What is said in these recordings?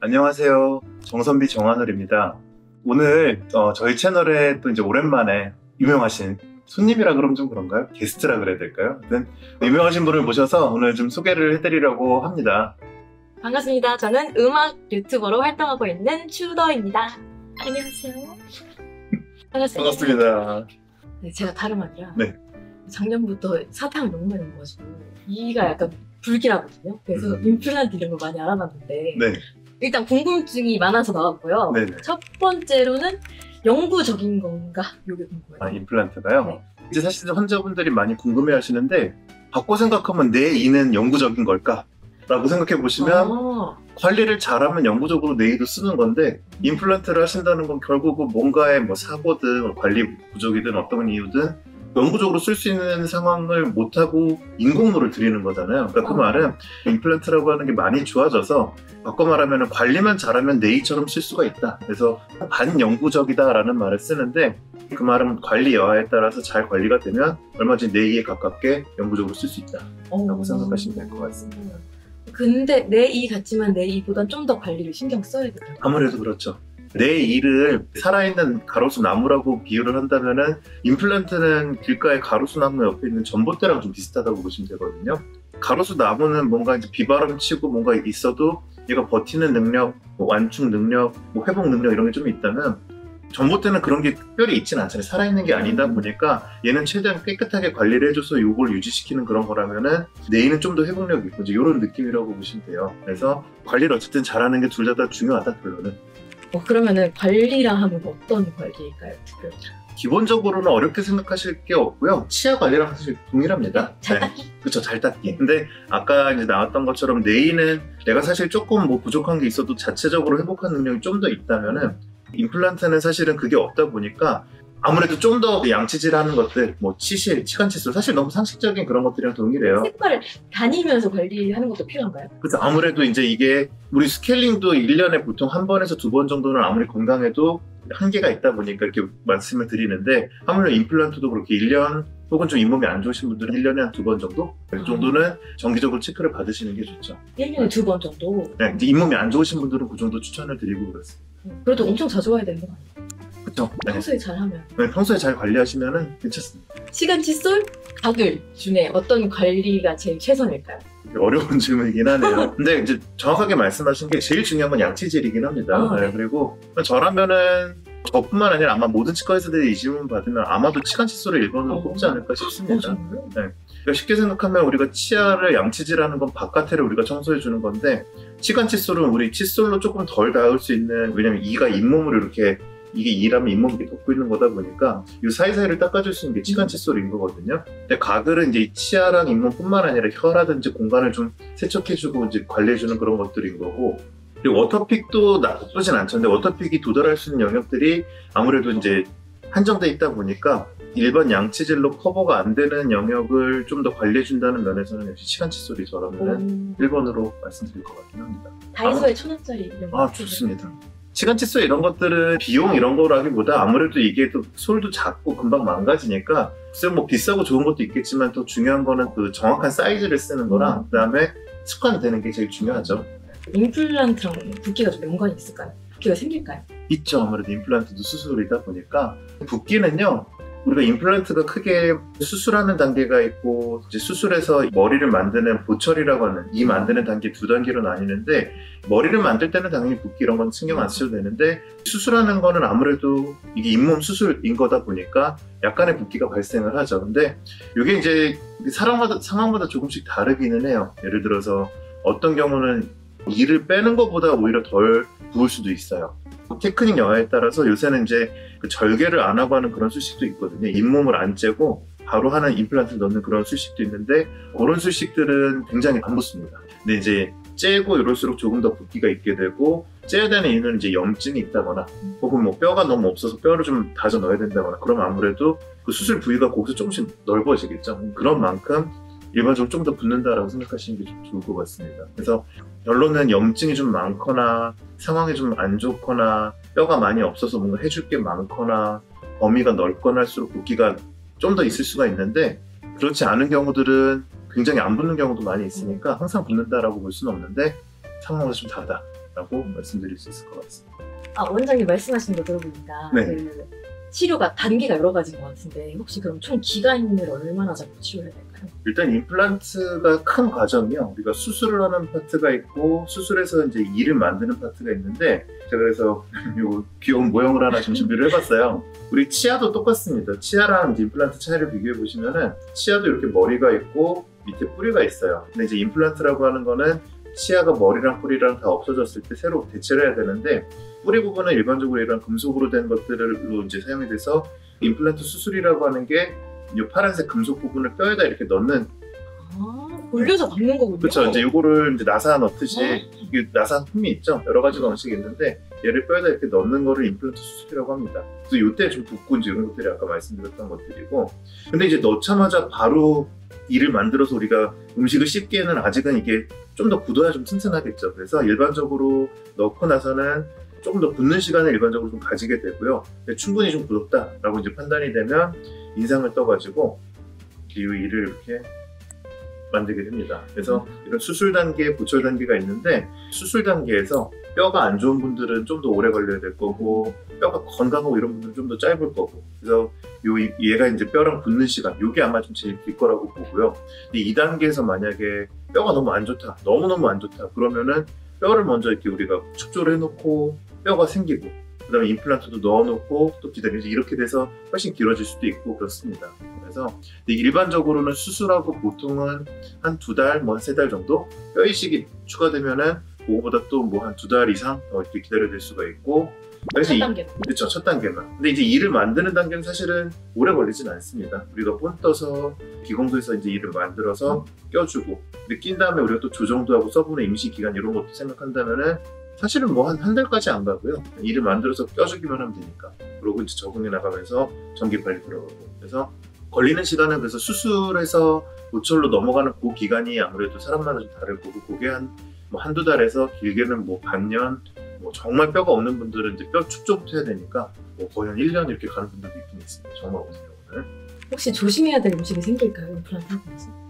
안녕하세요. 정선비 정한울입니다. 오늘 저희 채널에 또 이제 오랜만에 유명하신 손님이라 그러면 좀 그런가요? 게스트라 그래야 될까요? 아무튼 유명하신 분을 모셔서 오늘 좀 소개를 해드리려고 합니다. 반갑습니다. 저는 음악 유튜버로 활동하고 있는 츄더입니다. 안녕하세요. 반갑습니다. 반갑습니다. 네, 제가 다름 아니라 네. 작년부터 사탕을 너무 많이 먹어가지고 이가 약간 불길하거든요. 그래서 임플란트 이런 걸 많이 알아봤는데 네. 일단 궁금증이 많아서 나왔고요. 네네. 첫 번째로는 영구적인 건가? 요게 궁금해요. 아, 임플란트가요? 네. 이제 사실 환자분들이 많이 궁금해 하시는데 바꿔 생각하면 내 이는 영구적인 걸까? 라고 생각해 보시면 관리를 잘하면 영구적으로 내 이도 쓰는 건데 임플란트를 하신다는 건 결국은 뭔가의 뭐 사고든 관리 부족이든 어떤 이유든 영구적으로 쓸 수 있는 상황을 못하고 인공물을 들이는 거잖아요. 그러니까 그 말은 임플란트라고 하는 게 많이 좋아져서 바꿔 말하면 관리만 잘하면 내이처럼 쓸 수가 있다. 그래서 반영구적이다라는 말을 쓰는데 그 말은 관리 여하에 따라서 잘 관리가 되면 얼마든지 내이에 가깝게 영구적으로 쓸 수 있다라고 생각하시면 될 것 같습니다. 근데 내 이 같지만 내 이보단 좀 더 관리를 신경 써야 돼요. 아무래도 그렇죠. 내 이를 살아있는 가로수 나무라고 비유를 한다면은 임플란트는 길가의 가로수 나무 옆에 있는 전봇대랑 좀 비슷하다고 보시면 되거든요. 가로수 나무는 뭔가 이제 비바람 치고 뭔가 있어도 얘가 버티는 능력, 뭐 완충 능력, 뭐 회복 능력 이런 게 좀 있다면 전봇대는 그런 게 특별히 있진 않잖아요. 살아있는 게 아니다 보니까 얘는 최대한 깨끗하게 관리를 해줘서 이걸 유지시키는 그런 거라면은 내일은 좀 더 회복력이 있고 이런 느낌이라고 보시면 돼요. 그래서 관리를 어쨌든 잘하는 게 둘 다 중요하다 결론은. 그러면은 관리라 하면 어떤 관리일까요? 특별히? 기본적으로는 어렵게 생각하실 게 없고요. 치아 관리랑 사실 동일합니다. 잘 닦기? 네. 그렇죠. 잘 닦기. 근데 아까 이제 나왔던 것처럼 내이는 내가 사실 조금 뭐 부족한 게 있어도 자체적으로 회복하는 능력이 좀 더 있다면은 임플란트는 사실은 그게 없다 보니까 아무래도 좀 더 양치질하는 것들, 뭐 치실, 치간 칫솔 사실 너무 상식적인 그런 것들이랑 동일해요. 색깔을 다니면서 관리하는 것도 필요한가요? 그래서 아무래도 이제 이게 우리 스케일링도 1년에 보통 한 번에서 두 번 정도는 아무리 건강해도 한계가 있다 보니까 이렇게 말씀을 드리는데 아무래도 임플란트도 그렇게 1년 혹은 좀 잇몸이 안 좋으신 분들은 1년에 한 2번 정도? 그 정도는 정기적으로 체크를 받으시는 게 좋죠. 1년에 2번 정도? 네, 이제 잇몸이 안 좋으신 분들은 그 정도 추천을 드리고 그렇습니다. 그래도 엄청 자주 와야 되는 거 아니에요? 그렇죠. 네. 평소에 잘하면. 네, 평소에 잘 관리하시면 괜찮습니다. 시간 칫솔, 가글 중에 어떤 관리가 제일 최선일까요? 어려운 질문이긴 하네요. 근데 이제 정확하게 말씀하신 게 제일 중요한 건 양치질이긴 합니다. 네. 그리고 저라면은 저뿐만 아니라 아마 모든 치과의사들이 이 질문 받으면 아마도 치간 칫솔을 1번으로 꼽지 않을까 싶습니다. 그러니까 쉽게 생각하면 우리가 치아를 양치질하는 건 바깥을 우리가 청소해 주는 건데 치간 칫솔은 우리 칫솔로 조금 덜 닿을 수 있는, 왜냐면 이가 잇몸을 이렇게 이게 이라면 잇몸이 이렇게 덮고 있는 거다 보니까 이 사이사이를 닦아줄 수 있는 게 치간 칫솔인 거거든요. 근데 가글은 이제 치아랑 잇몸뿐만 아니라 혀라든지 공간을 좀 세척해주고 이제 관리해주는 그런 것들인 거고, 그리고 워터픽도 나쁘진 않죠. 근데 워터픽이 도달할 수 있는 영역들이 아무래도 이제 한정돼 있다 보니까 일반 양치질로 커버가 안 되는 영역을 좀 더 관리해준다는 면에서는 역시 치간 칫솔이 저라면 1번으로 말씀드릴 것 같긴 합니다. 다이소에 1,000원짜리 이런 거. 좋습니다. 치간 칫솔 이런 것들은 비용 이런 거라기보다 아무래도 이게 또 솔도 작고 금방 망가지니까 글쎄 뭐 비싸고 좋은 것도 있겠지만 더 중요한 거는 그 정확한 사이즈를 쓰는 거랑 그다음에 습관이 되는 게 제일 중요하죠. 임플란트랑 붓기가 좀 연관이 있을까요? 붓기가 생길까요? 있죠. 아무래도 임플란트도 수술이다 보니까 붓기는요. 우리가 임플란트가 크게 수술하는 단계가 있고 이제 수술해서 머리를 만드는 보철이라고 하는 이 만드는 단계 두 단계로 나뉘는데 머리를 만들 때는 당연히 붓기 이런 건 신경 안 쓰셔도 되는데 수술하는 거는 아무래도 이게 잇몸 수술인 거다 보니까 약간의 붓기가 발생을 하죠. 근데 이게 이제 사람마다 상황마다 조금씩 다르기는 해요. 예를 들어서 어떤 경우는 이를 빼는 것보다 오히려 덜 부을 수도 있어요. 테크닉 여하에 따라서 요새는 이제 그 절개를 안 하고 하는 그런 수식도 있거든요. 잇몸을 안 째고 바로 하는 임플란트를 넣는 그런 수식도 있는데 그런 수식들은 굉장히 안 붙습니다. 근데 이제 째고 이럴수록 조금 더 붓기가 있게 되고 째야 되는 이유는 이제 염증이 있다거나 혹은 뭐 뼈가 너무 없어서 뼈를 좀 다져 넣어야 된다거나 그러면 아무래도 그 수술 부위가 거기서 조금씩 넓어지겠죠. 그런 만큼 일반적으로 좀 더 붓는다라고 생각하시는 게 좀 좋을 것 같습니다. 그래서 결론은 염증이 좀 많거나 상황이 좀 안 좋거나 뼈가 많이 없어서 뭔가 해줄 게 많거나 범위가 넓거나 할수록 붓기가 좀 더 있을 수가 있는데 그렇지 않은 경우들은 굉장히 안 붓는 경우도 많이 있으니까 항상 붓는다라고 볼 수는 없는데 상황마다 좀 다르다 라고 말씀드릴 수 있을 것 같습니다. 원장님 말씀하신 거 들어보니까 네. 그 치료가 단계가 여러 가지인 것 같은데 혹시 그럼 총 기간을 얼마나 잡고 치료해야 될까요? 일단 임플란트가 큰 과정이요. 우리가 수술을 하는 파트가 있고 수술해서 이제 이를 만드는 파트가 있는데 제가 그래서 요 귀여운 모형을 하나 좀 준비를 해봤어요. 우리 치아도 똑같습니다. 치아랑 이제 임플란트 차이를 비교해 보시면은 치아도 이렇게 머리가 있고 밑에 뿌리가 있어요. 근데 이제 임플란트라고 하는 거는 치아가 머리랑 뿌리랑 다 없어졌을 때 새로 대체를 해야 되는데 뿌리 부분은 일반적으로 이런 금속으로 된 것들로 이제 사용이 돼서 임플란트 수술이라고 하는 게 이 파란색 금속 부분을 뼈에다 이렇게 넣는 올려서 박는 거군요. 그렇죠. 이제 이거를 이제 나사 넣듯이 이게 나사 품이 있죠. 여러 가지 방식이 있는데 얘를 뼈에다 이렇게 넣는 거를 임플란트 수술이라고 합니다. 그래서 이때 좀 붓고 이제 이런 것들이 아까 말씀드렸던 것들이고 근데 이제 넣자마자 바로 이를 만들어서 우리가 음식을 씹기에는 아직은 이게 좀 더 굳어야 좀 튼튼하겠죠. 그래서 일반적으로 넣고 나서는 조금 더 굳는 시간을 일반적으로 좀 가지게 되고요. 근데 충분히 좀 굳었다라고 이제 판단이 되면 인상을 떠가지고 이 이를 이렇게 만들게 됩니다. 그래서 이런 수술 단계, 보철 단계가 있는데 수술 단계에서 뼈가 안 좋은 분들은 좀 더 오래 걸려야 될 거고 뼈가 건강하고 이런 분들은 좀 더 짧을 거고 그래서 얘가 이제 뼈랑 붙는 시간 이게 아마 좀 제일 길 거라고 보고요. 근데 2단계에서 만약에 뼈가 너무 안 좋다, 너무너무 안 좋다 그러면은 뼈를 먼저 이렇게 우리가 축조를 해놓고 뼈가 생기고 그 다음에 임플란트도 넣어놓고 또 기다리지 이렇게 돼서 훨씬 길어질 수도 있고 그렇습니다. 그래서 일반적으로는 수술하고 보통은 한 2달, 뭐 3달 정도 뼈 이식이 추가되면은 그거보다 또 뭐 한 2달 이상 더 이렇게 기다려야 될 수가 있고 그래서 첫 단계. 그렇죠. 첫 단계만. 근데 이제 이를 만드는 단계는 사실은 오래 걸리진 않습니다. 우리가 본 떠서 기공도에서 이제 이를 만들어서 껴주고 근데 낀 다음에 우리가 또 조정도 하고 써보는 임시 기간 이런 것도 생각한다면은 사실은 뭐 한 달까지 안 가고요. 이를 만들어서 껴주기만 하면 되니까. 그리고 이제 적응해 나가면서 전기 관리 들어가고. 그래서 걸리는 시간은 그래서 수술해서 보철로 넘어가는 그 기간이 아무래도 사람마다 좀 다를 거고 그게 뭐 한두 달에서 길게는 뭐 반년 뭐 정말 뼈가 없는 분들은 이제 뼈 축조부터 해야 되니까 뭐 거의 한 1년 이렇게 가는 분들도 있긴 있습니다. 정말 없는 경우는. 혹시 조심해야 될 음식이 생길까요? 임플란트 하고 나서?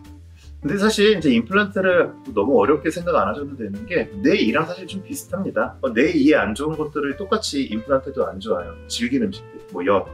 근데 사실 이제 임플란트를 너무 어렵게 생각 안 하셔도 되는 게 내 이랑 사실 좀 비슷합니다. 내 이에 안 좋은 것들을 똑같이 임플란트도 안 좋아요. 질긴 음식들, 뭐 엿,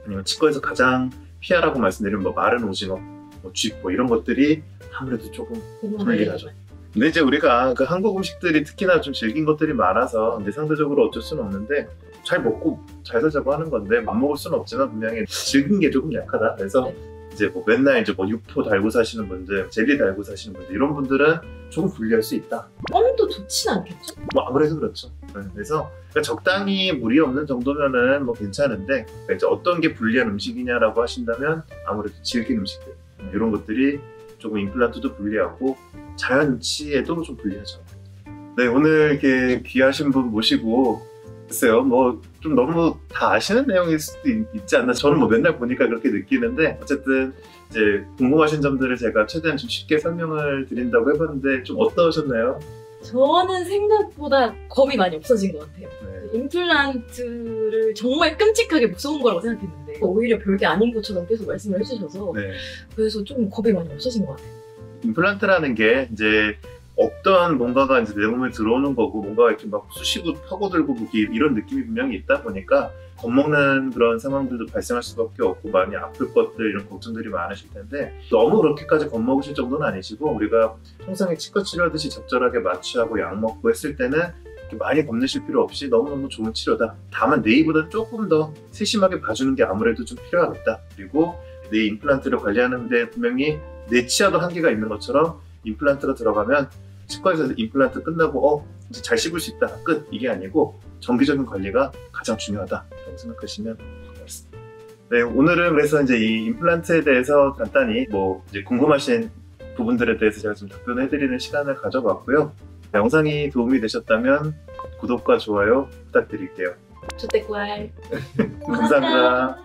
아니면 치과에서 가장 피하라고 말씀드린 뭐 마른 오징어, 뭐 쥐포 이런 것들이 아무래도 조금 불리하죠. 근데 이제 우리가 그 한국 음식들이 특히나 좀 질긴 것들이 많아서 이제 상대적으로 어쩔 수는 없는데 잘 먹고 잘 살자고 하는 건데 안 먹을 수는 없지만 분명히 질긴 게 조금 약하다. 그래서 이제 뭐 맨날 이제 뭐 육포 달고 사시는 분들, 젤리 달고 사시는 분들 이런 분들은 조금 불리할 수 있다. 껌도 좋진 않겠죠? 뭐 아무래도 그렇죠. 그래서 그러니까 적당히 무리 없는 정도면은 뭐 괜찮은데 그러니까 이제 어떤 게 불리한 음식이냐라고 하신다면 아무래도 질긴 음식들 이런 것들이 조금 임플란트도 불리하고 자연치에도 좀 불리하죠. 네, 오늘 이렇게 귀하신 분 모시고 글쎄요, 뭐 좀 너무 다 아시는 내용일 수도 있지 않나. 저는 뭐 맨날 보니까 그렇게 느끼는데 어쨌든 이제 궁금하신 점들을 제가 최대한 좀 쉽게 설명을 드린다고 해봤는데 좀 어떠셨나요? 저는 생각보다 겁이 많이 없어진 것 같아요. 네. 임플란트를 정말 끔찍하게 무서운 거라고 생각했는데 오히려 별게 아닌 것처럼 계속 말씀을 해주셔서 네. 그래서 좀 겁이 많이 없어진 것 같아요. 임플란트라는 게 이제 없던 뭔가가 이제 내 몸에 들어오는 거고 뭔가 이렇게 막 쑤시고 파고들고 뭐 이런 느낌이 분명히 있다 보니까 겁먹는 그런 상황들도 발생할 수밖에 없고 많이 아플 것들 이런 걱정들이 많으실 텐데 너무 그렇게까지 겁먹으실 정도는 아니시고 우리가 평상에 치과 치료하듯이 적절하게 마취하고 약 먹고 했을 때는 이렇게 많이 겁내실 필요 없이 너무너무 좋은 치료다. 다만 내이보다 조금 더 세심하게 봐주는 게 아무래도 좀 필요하겠다. 그리고 내 임플란트를 관리하는데 분명히 내 치아도 한계가 있는 것처럼 임플란트가 들어가면 치과에서 임플란트 끝나고 이제 잘 씹을 수 있다 끝 이게 아니고 정기적인 관리가 가장 중요하다라고 생각하시면 될 것 같습니다. 네, 오늘은 그래서 이제 이 임플란트에 대해서 간단히 뭐 이제 궁금하신 부분들에 대해서 제가 좀 답변을 해드리는 시간을 가져봤고요. 영상이 도움이 되셨다면 구독과 좋아요 부탁드릴게요. 조태꿀 감사합니다.